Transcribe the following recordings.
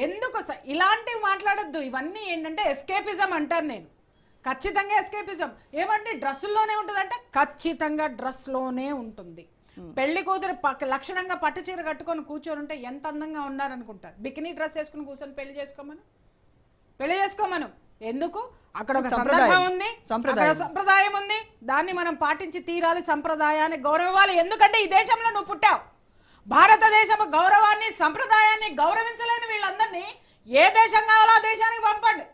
ఎందుకు ఇలాంటివి మాట్లాడొద్దు. ఇవన్నీ ఏంటంటే ఎస్కేపిజం అంటారు. నేను ఖచ్చితంగా ఎస్కేపిజం. ఏమంటే డ్రెస్సుల్లోనే ఉంటుందంటే ఖచ్చితంగా డ్రెస్లోనే ఉంటుంది. పెళ్లి కూతురు లక్షణంగా పట్టు చీర కట్టుకొని కూర్చొని ఉంటే ఎంత అందంగా ఉన్నారనుకుంటారు. బికినీ డ్రెస్ వేసుకుని కూర్చొని పెళ్లి చేసుకోమను. ఎందుకు? అక్కడ ఒక సందర్భం ఉంది, సంప్రదాయం ఉంది, దాన్ని మనం పాటించి తీరాలి. సంప్రదాయాన్ని గౌరవించాలి. ఎందుకంటే ఈ దేశంలో నువ్వు పుట్టావు. భారతదేశం గౌరవాన్ని సంప్రదాయాన్ని గౌరవించలేని వీళ్ళందరినీ ఏ దేశం కావాలో ఆ దేశానికి పంపండి.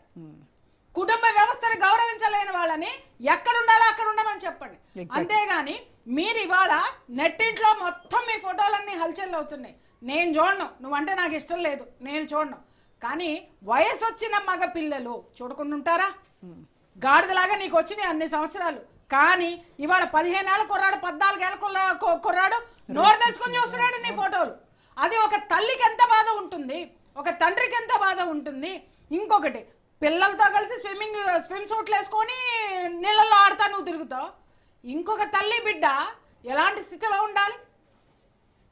కుటుంబ వ్యవస్థను గౌరవించలేని వాళ్ళని ఎక్కడ ఉండాలో అక్కడ ఉండమని చెప్పండి. అంతేగాని మీరు ఇవాళ నెట్టింట్లో మొత్తం మీ ఫోటోలన్నీ హల్చల్ అవుతున్నాయి. నేను చూడను, నువ్వంటే నాకు ఇష్టం లేదు, నేను చూడను. కానీ వయసు వచ్చిన మగ పిల్లలు చూడకుండా ఉంటారా? గాడిదలాగా నీకు వచ్చినాయి అన్ని సంవత్సరాలు. కానీ ఇవాళ 15 ఏళ్ళ కుర్రాడు, 14 ఏళ్ళ కుర్రాడు నోరు తెచ్చుకొని చూస్తున్నాడు నీ ఫోటోలు. అది ఒక తల్లికి ఎంత బాధ ఉంటుంది, ఒక తండ్రికి ఎంత బాధ ఉంటుంది. ఇంకొకటి, పిల్లలతో కలిసి స్విమ్ సూట్లు వేసుకొని నీళ్ళల్లో ఆడుతా నువ్వు తిరుగుతావు. ఇంకొక తల్లి బిడ్డ ఎలాంటి స్థితిలో ఉండాలి?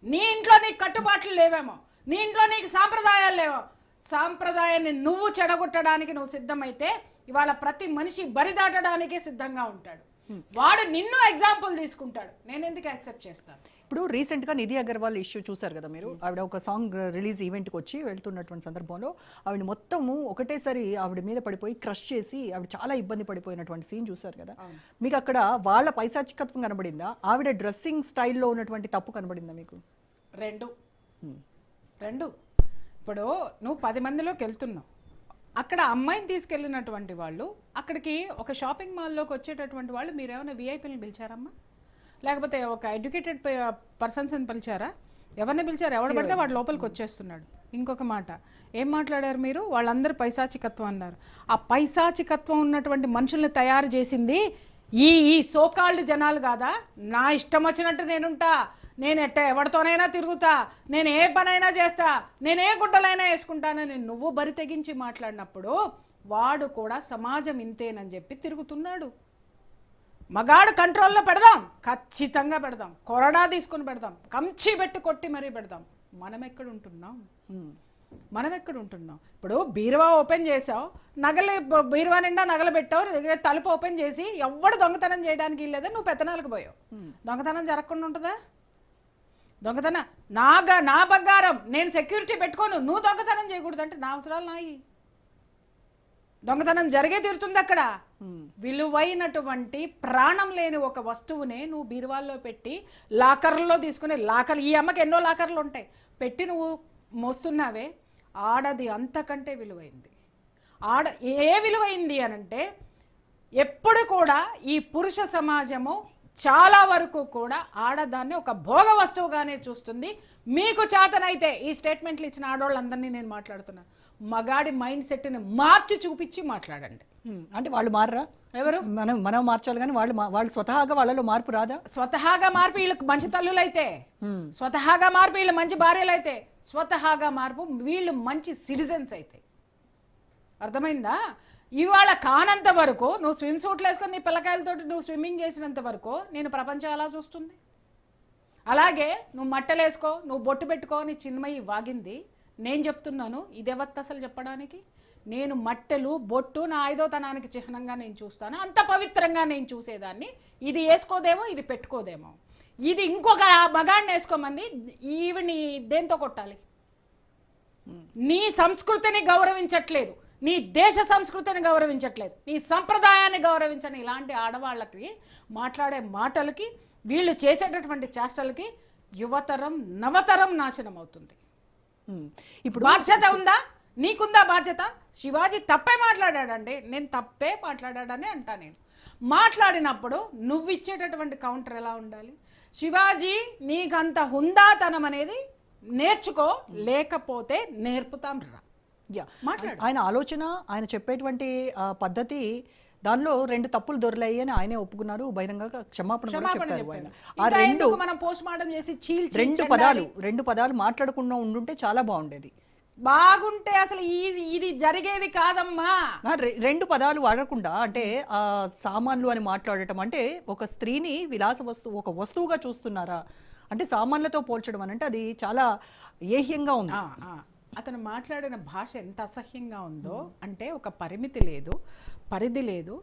నీ ఇంట్లో నీకు కట్టుబాట్లు లేవేమో, నీ ఇంట్లో నీకు సాంప్రదాయాలు లేవో. సాంప్రదాయాన్ని నువ్వు చెడగొట్టడానికి నువ్వు సిద్ధమైతే ఇవాళ ప్రతి మనిషి బరిదాటడానికే సిద్ధంగా ఉంటాడు. వాడు నిన్ను ఎగ్జాంపుల్ తీసుకుంటాడు. నేను ఎందుకు యాక్సెప్ట్ చేస్తాను? ఇప్పుడు రీసెంట్గా నిధి అగర్వాల్ ఇష్యూ చూసారు కదా మీరు. ఆవిడ ఒక సాంగ్ రిలీజ్ ఈవెంట్కి వచ్చి వెళ్తున్నటువంటి సందర్భంలో ఆవిడ మొత్తము ఒకటేసారి ఆవిడ మీద పడిపోయి క్రష్ చేసి ఆవిడ చాలా ఇబ్బంది పడిపోయినటువంటి సీన్ చూసారు కదా. మీకు అక్కడ వాళ్ళ పైశాచికత్వం కనబడిందా, ఆవిడ డ్రెస్సింగ్ స్టైల్లో ఉన్నటువంటి తప్పు కనబడిందా మీకు? రెండు. ఇప్పుడు నువ్వు 10 మందిలోకి వెళ్తున్నావు, అక్కడ అమ్మాయిని తీసుకెళ్ళినటువంటి వాళ్ళు అక్కడికి ఒక షాపింగ్ మాల్లోకి వచ్చేటటువంటి వాళ్ళు మీరేమైనా విఐపీని పిలిచారమ్మా? లేకపోతే ఒక ఎడ్యుకేటెడ్ పర్సన్స్ని పిలిచారా? ఎవరిని పిలిచారు? ఎవడు పడితే వాడు లోపలికి వచ్చేస్తున్నాడు. ఇంకొక మాట ఏం మాట్లాడారు మీరు? వాళ్ళందరూ పైశాచికత్వం అన్నారు. ఆ పైశాచికత్వం ఉన్నటువంటి మనుషుల్ని తయారు చేసింది ఈ సోకాల్డ్ జనాలు కాదా? నా ఇష్టం వచ్చినట్టు నేనుంటా, నేను ఎవరితోనైనా తిరుగుతా, నేను ఏ పనైనా చేస్తా, నేను ఏ గుడ్డలైనా వేసుకుంటానని నువ్వు బరి తెగించి మాట్లాడినప్పుడు వాడు కూడా సమాజం ఇంతేనని చెప్పి తిరుగుతున్నాడు. మగాడు కంట్రోల్లో పెడదాం, ఖచ్చితంగా పెడదాం, కొరడా తీసుకుని పెడదాం, కంచి పెట్టి కొట్టి మరీ పెడదాం. మనం ఎక్కడుంటున్నాం? ఇప్పుడు బీరువా ఓపెన్ చేసావు, బీరువా నిండా నగలు పెట్టావు, తలుపు ఓపెన్ చేసి ఎవడు దొంగతనం చేయడానికి లేదా నువ్వు పెత్తనాలకు పోయావు. దొంగతనం జరగకుండా ఉంటుందా? దొంగతనం నా బంగారం, నేను సెక్యూరిటీ పెట్టుకోను, నువ్వు దొంగతనం చేయకూడదు అంటే నా అవసరాలు నాయి. దొంగతనం జరిగే తీరుతుంది అక్కడ. విలువైనటువంటి ప్రాణం లేని ఒక వస్తువునే నువ్వు బీరువాల్లో పెట్టి లాకర్లో తీసుకుని, ఈ అమ్మకి ఎన్నో లాకర్లు ఉంటాయి, పెట్టి నువ్వు మోస్తున్నావే. ఆడది అంతకంటే విలువైంది. ఏ విలువైంది అనంటే ఎప్పుడు కూడా ఈ పురుష సమాజము చాలా వరకు కూడా ఆడదాన్ని ఒక భోగ వస్తువుగానే చూస్తుంది. మీకు చేతనైతే ఈ స్టేట్మెంట్లు ఇచ్చిన ఆడవాళ్ళందరినీ నేను మాట్లాడుతున్నాను, మగాడి మైండ్ సెట్ని మార్చి చూపించి మాట్లాడండి. అంటే వాళ్ళు మారరా? ఎవరు? మనం మార్చాలి కానీ వాళ్ళు స్వతహాగా వాళ్ళలో మార్పు రాదా? స్వతహాగా మార్పు వీళ్ళకి మంచి తల్లులైతే, స్వతహాగా మార్పు వీళ్ళు మంచి భార్యలైతే, స్వతహాగా మార్పు వీళ్ళు మంచి సిటిజన్స్ అయితే. అర్థమైందా? ఇవాళ కానంత వరకు నువ్వు స్విమ్ సూట్లు వేసుకొని నీ పిల్లకాయలతో నువ్వు స్విమ్మింగ్ చేసినంత వరకు నేను ప్రపంచం ఎలా చూస్తుంది? అలాగే నువ్వు మట్టలేసుకో, నువ్వు బొట్టు పెట్టుకో, నీ చిన్మయి వాగింది. నేను చెప్తున్నాను, ఇదేవత్ అసలు చెప్పడానికి. నేను మట్టెలు బొట్టు నా 5వ తనానికి చిహ్నంగా నేను చూస్తాను, అంత పవిత్రంగా నేను చూసేదాన్ని. ఇది వేసుకోదేమో, ఇది పెట్టుకోదేమో, ఇది ఇంకొక మగాడిని వేసుకోమంది, ఈవిని దేంతో కొట్టాలి? నీ సంస్కృతిని గౌరవించట్లేదు, నీ దేశ సంస్కృతిని గౌరవించట్లేదు, నీ సంప్రదాయాన్ని గౌరవించని ఇలాంటి ఆడవాళ్ళకి మాట్లాడే మాటలకి, వీళ్ళు చేసేటటువంటి చేష్టలకి యువతరం నవతరం నాశనం అవుతుంది. ఇప్పుడు బాధ్యత ఉందా? నీకుందా బాధ్యత? శివాజీ తప్పే మాట్లాడాడండి, నేను తప్పే మాట్లాడాడని అంటా. నేను మాట్లాడినప్పుడు నువ్వు ఇచ్చేటటువంటి కౌంటర్ ఎలా ఉండాలి? శివాజీ నీకంత హుందాతనం అనేది నేర్చుకో, లేకపోతే నేర్పుతాం రా. ఆయన ఆలోచన, ఆయన చెప్పేటువంటి పద్ధతి, దానిలో 2 తప్పులు దొరలాయి అని ఆయనే ఒప్పుకున్నారు, బహిరంగంగా క్షమాపణ కూడా చెప్పారు. ఆయన ఆ రెండు పదాలు మాట్లాడకుండా ఉండుంటే చాలా బాగుండేది. బాగుంటే అసలు ఇది జరిగేది కాదమ్మా. 2 పదాలు వాడకుండా, అంటే సామాన్లు అని మాట్లాడటం అంటే ఒక స్త్రీని విలాస వస్తువు, ఒక వస్తువుగా చూస్తున్నారా అంటే సామాన్లతో పోల్చడం అని అంటే అది చాలా ఏహ్యంగా ఉంది. అతను మాట్లాడిన భాష ఎంత అసహ్యంగా ఉందో అంటే ఒక పరిమితి లేదు, పరిధి లేదు.